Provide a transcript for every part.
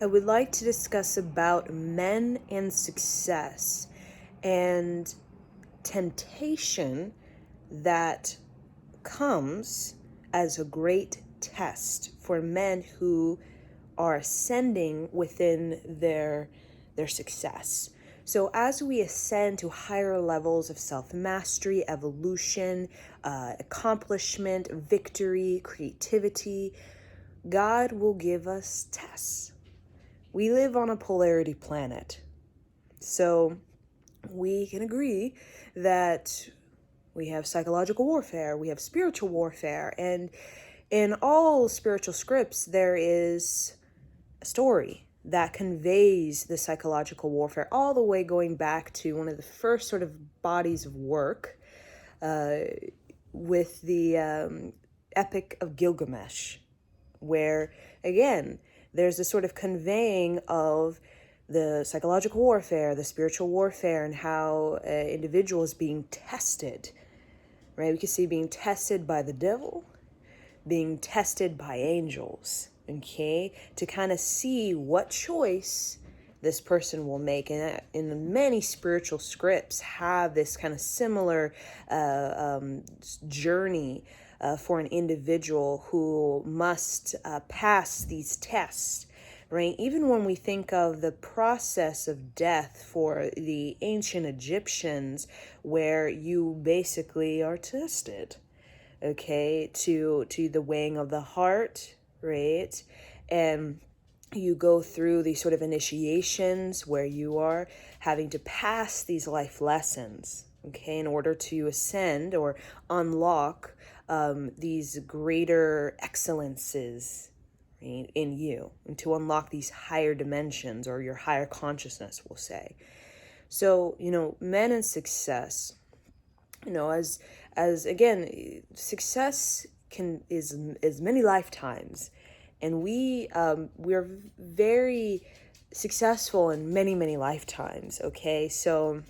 I would like to discuss about men and success and temptation that comes as a great test for men who are ascending within their success. So as we ascend to higher levels of self-mastery, evolution, accomplishment, victory, creativity, God will give us tests. We live on a polarity planet, so we can agree that we have psychological warfare, we have spiritual warfare, and in all spiritual scripts, there is a story that conveys the psychological warfare, all the way going back to one of the first sort of bodies of work with the Epic of Gilgamesh, where, again, there's a sort of conveying of the psychological warfare, the spiritual warfare, and how an individual is being tested, right? We can see being tested by the devil, being tested by angels, okay? To kind of see what choice this person will make. And in many spiritual scripts have this kind of similar journey for an individual who must pass these tests, right? Even when we think of the process of death for the ancient Egyptians, where you basically are tested, okay, to the weighing of the heart, right? And you go through these sort of initiations where you are having to pass these life lessons, okay, in order to ascend or unlock these greater excellences, right, in you, and to unlock these higher dimensions, or your higher consciousness, we'll say. So, men and success, as again, success is many lifetimes, and we're very successful in many lifetimes. Okay, so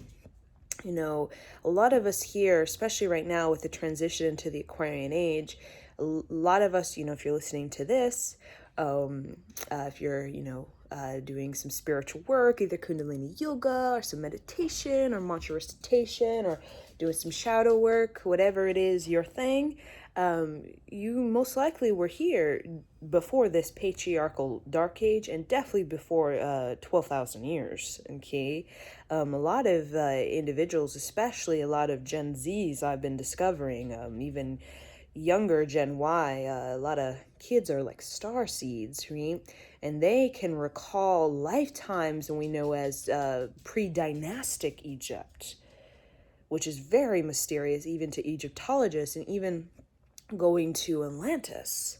a lot of us here, especially right now with the transition into the Aquarian age, a lot of us, if you're listening to this, if you're doing some spiritual work, either Kundalini yoga or some meditation or mantra recitation or doing some shadow work, whatever it is your thing, you most likely were here before this patriarchal dark age, and definitely before 12,000 years, okay? A lot of individuals, especially a lot of Gen Zs I've been discovering, even younger Gen Y, a lot of kids are like star seeds, right? And they can recall lifetimes and we know as pre-dynastic Egypt, which is very mysterious even to Egyptologists, and even going to Atlantis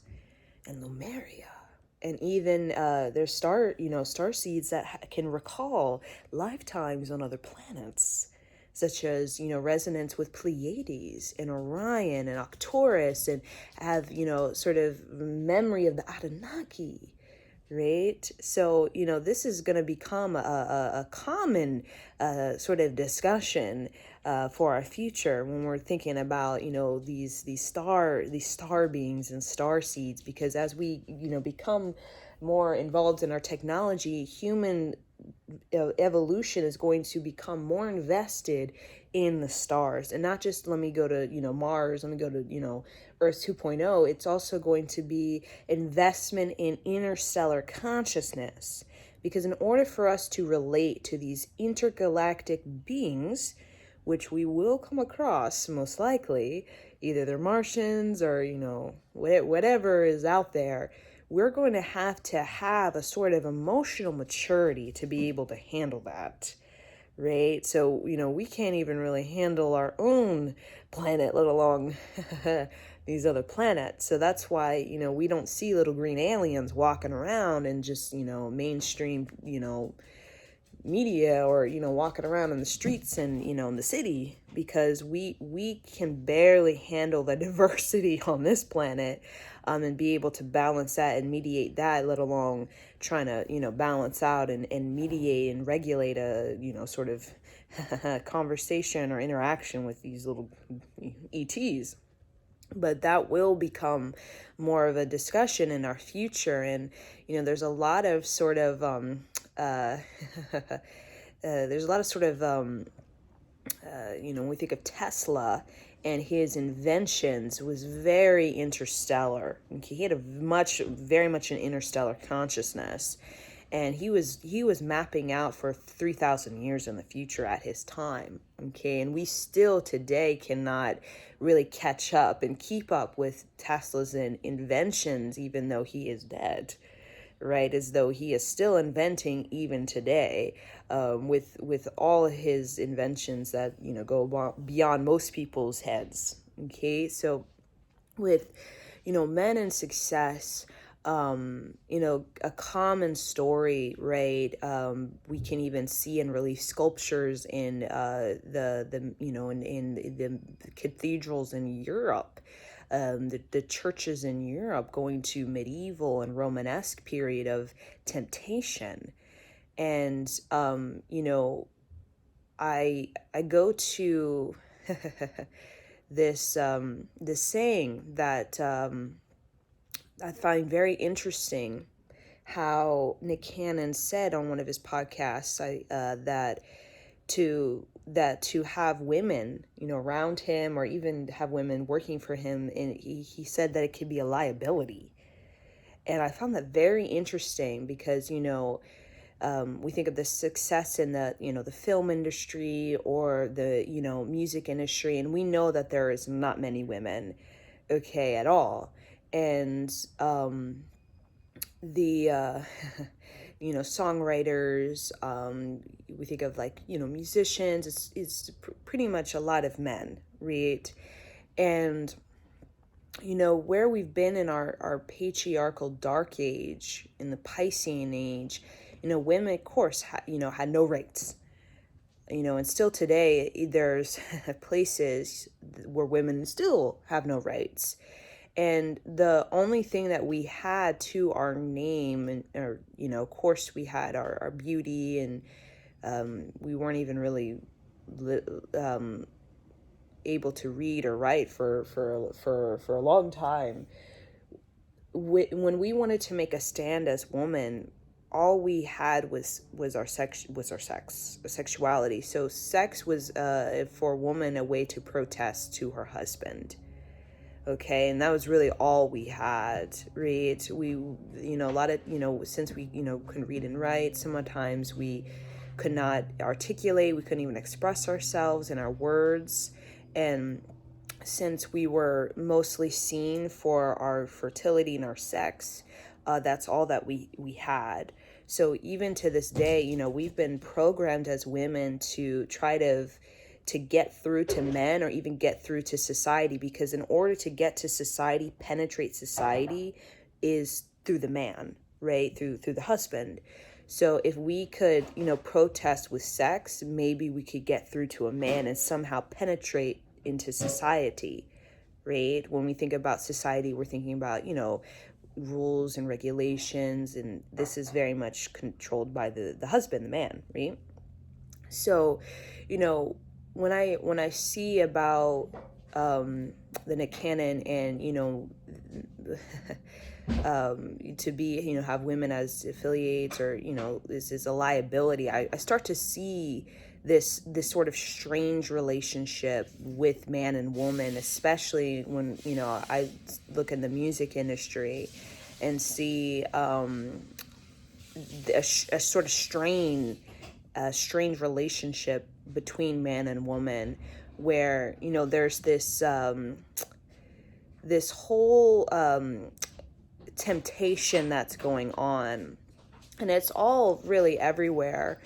and Lemuria. And even there's star seeds that can recall lifetimes on other planets, such as, resonance with Pleiades and Orion and Arcturus, and have, sort of memory of the Anunnaki, right? So, this is going to become a common sort of discussion for our future when we're thinking about, these star beings and star seeds, because as we, become more involved in our technology, human evolution is going to become more invested in the stars, and not just let me go to Mars, let me go to Earth 2.0. It's also going to be investment in interstellar consciousness, because in order for us to relate to these intergalactic beings, which we will come across most likely, either they're Martians or whatever is out there, we're going to have a sort of emotional maturity to be able to handle that, right? So, we can't even really handle our own planet, let alone these other planets. So that's why, we don't see little green aliens walking around and just, mainstream, media, or walking around in the streets and in the city, because we can barely handle the diversity on this planet, and be able to balance that and mediate that, let alone trying to balance out and mediate and regulate a sort of conversation or interaction with these little ETs. but that will become more of a discussion in our future. And there's a lot of sort of there's a lot of sort of when we think of Tesla and his inventions, was very interstellar. He had very much an interstellar consciousness, and he was mapping out for 3,000 years in the future at his time. Okay, and we still today cannot really catch up and keep up with Tesla's inventions, even though he is dead, right? As though he is still inventing even today, with all his inventions that go beyond most people's heads. Okay, so with men in success, a common story, right? We can even see in relief sculptures in in the cathedrals in Europe, the churches in Europe, going to medieval and Romanesque period of temptation. And I go to this saying that I find very interesting, how Nick Cannon said on one of his podcasts, that to have women, around him, or even have women working for him, and he said that it could be a liability. And I found that very interesting because, we think of the success in the film industry or the, music industry, and we know that there is not many women, okay, at all. And the songwriters, we think of musicians, it's pretty much a lot of men, right? And where we've been in our patriarchal dark age, in the Piscean age, women, of course, had no rights. And still today, there's places where women still have no rights. And the only thing that we had to our name, of course, we had our beauty, and we weren't even really able to read or write for a long time. When we wanted to make a stand as women, all we had was our sexuality. So sex was, for a woman, a way to protest to her husband. Okay, and that was really all we had, right? We, a lot of, since we, couldn't read and write, sometimes we could not articulate, we couldn't even express ourselves in our words. And since we were mostly seen for our fertility and our sex, that's all that we had. So even to this day, we've been programmed as women to try to get through to men, or even get through to society, because in order to get to society, penetrate society, is through the man, right? Through the husband. So if we could, protest with sex, maybe we could get through to a man and somehow penetrate into society, right? When we think about society, we're thinking about, rules and regulations, and this is very much controlled by the husband, the man, right? So, when I see about the Nick Cannon, and to be, have women as affiliates, or this is a liability, I start to see this sort of strange relationship with man and woman, especially when I look in the music industry and see a sort of strange relationship between man and woman, where there's this whole temptation that's going on, and it's all really everywhere,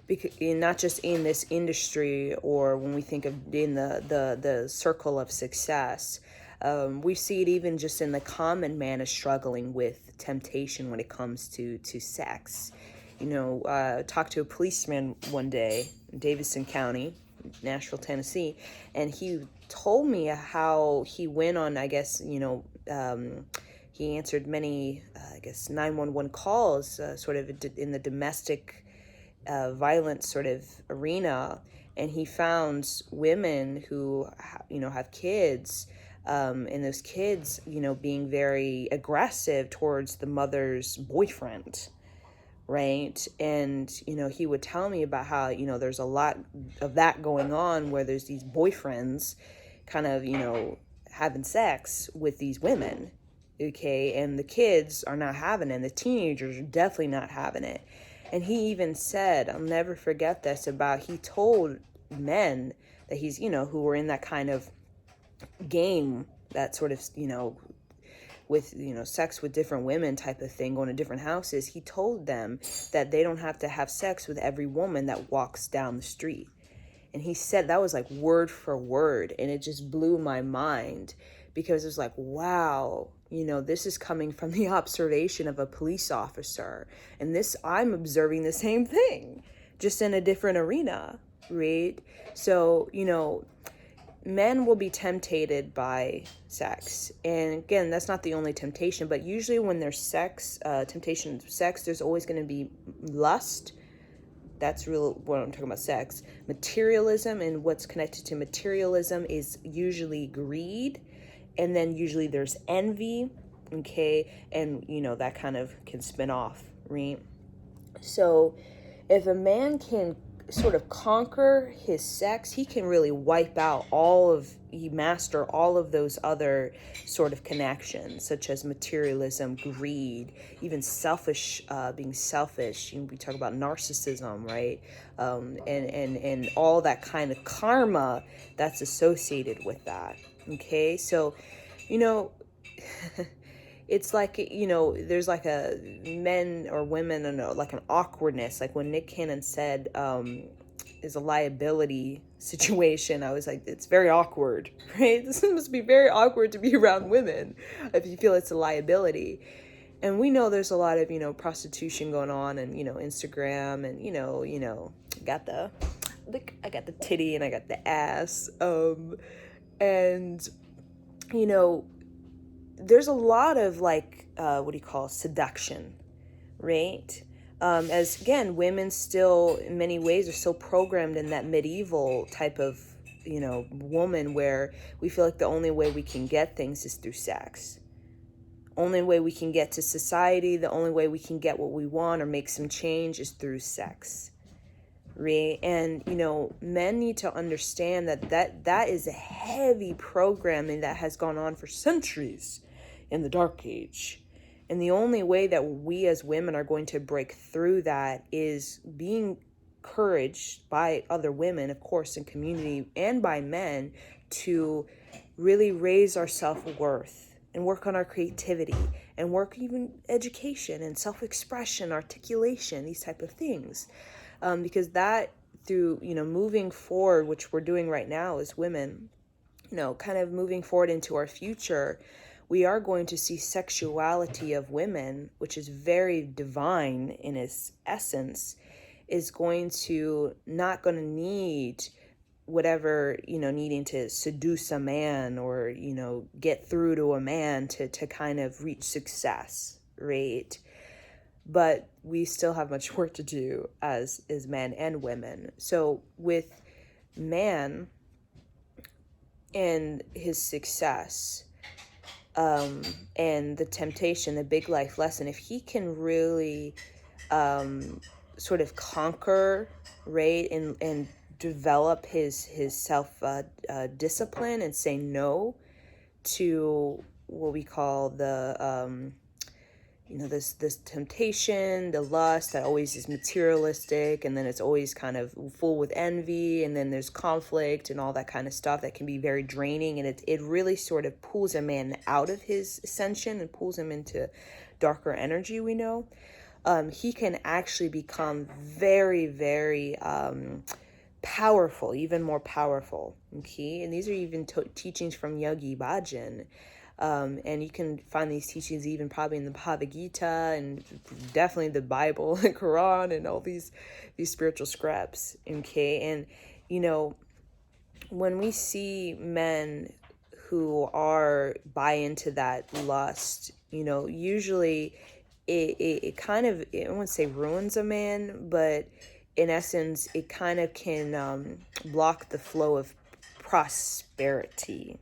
because not just in this industry, or when we think of in the circle of success. We see it even just in the common man is struggling with temptation when it comes to sex. Talked to a policeman one day in Davidson County, Nashville, Tennessee, and he told me how he went on, I guess, he answered many, 911 calls, sort of in the domestic violence sort of arena, and he found women who, have kids, and those kids, being very aggressive towards the mother's boyfriend, right? And, he would tell me about how, there's a lot of that going on where there's these boyfriends kind of, having sex with these women, okay? And the kids are not having it, and the teenagers are definitely not having it. And he even said, I'll never forget this, he told men that he's, who were in that kind of game, that sort of, with, sex with different women type of thing, going to different houses. He told them that they don't have to have sex with every woman that walks down the street. And he said that was like word for word. And it just blew my mind, because it was like, wow, this is coming from the observation of a police officer. And I'm observing the same thing, just in a different arena, right? So, men will be tempted by sex. And again, that's not the only temptation, but usually when there's temptation of sex, there's always going to be lust. That's really what I'm talking about, sex. Materialism, and what's connected to materialism is usually greed. And then usually there's envy, okay? And, that kind of can spin off, right? So if a man can sort of conquer his sex, he can really master all of those other sort of connections, such as materialism, greed, even being selfish. We talk about narcissism, right? And all that kind of karma that's associated with that. Okay, so, it's like, there's like a men or women, and like an awkwardness, like when Nick Cannon said, is a liability situation. I was like, it's very awkward, right? This must be very awkward to be around women if you feel it's a liability. And we know there's a lot of, prostitution going on, and, Instagram, and, I got the titty and I got the ass. And, there's a lot of seduction, right? As again, women still in many ways are so programmed in that medieval type of, woman, where we feel like the only way we can get things is through sex. Only way we can get to society, the only way we can get what we want or make some change is through sex. Right? And, men need to understand that is a heavy programming that has gone on for centuries in the Dark Age. And the only way that we as women are going to break through that is being encouraged by other women, of course, in community, and by men, to really raise our self-worth and work on our creativity and work even education and self-expression, articulation, these type of things. Because that, through, moving forward, which we're doing right now as women, kind of moving forward into our future, we are going to see sexuality of women, which is very divine in its essence, is not going to need whatever, needing to seduce a man or, get through to a man to kind of reach success, right? But we still have much work to do as men and women. So with man and his success, and the temptation, the big life lesson, if he can really sort of conquer, right, and develop his self discipline and say no to what we call the this temptation, the lust that always is materialistic, and then it's always kind of full with envy, and then there's conflict and all that kind of stuff that can be very draining, and it really sort of pulls a man out of his ascension and pulls him into darker energy, we know. He can actually become very, very powerful, even more powerful, okay? And these are even teachings from Yogi Bhajan. And you can find these teachings even probably in the Bhagavad Gita and definitely the Bible, the Quran, and all these spiritual scripts, okay? And, when we see men who buy into that lust, usually it kind of, I wouldn't say ruins a man, but in essence, it kind of can block the flow of prosperity.